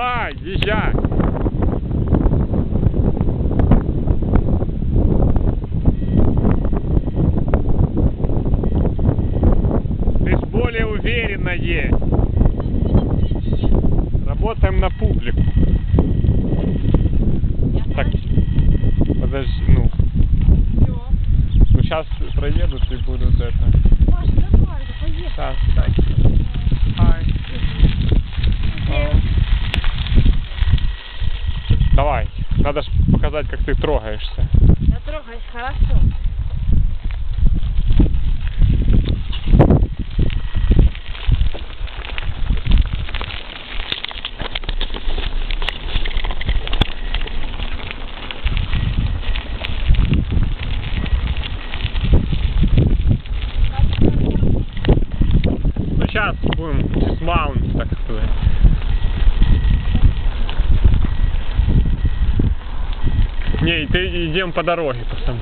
Давай, езжай. Ты ж более уверенно едь. Работаем на публику. Так, подожди, ну. Ну сейчас проедут и будут это. Маша, давай, да поехали. Так, так. Ай. Давай, надо ж показать, как ты трогаешься. Я трогаюсь, хорошо. Ну сейчас будем дисмаунт, так сказать. Не, ты идем по дороге, пацаны.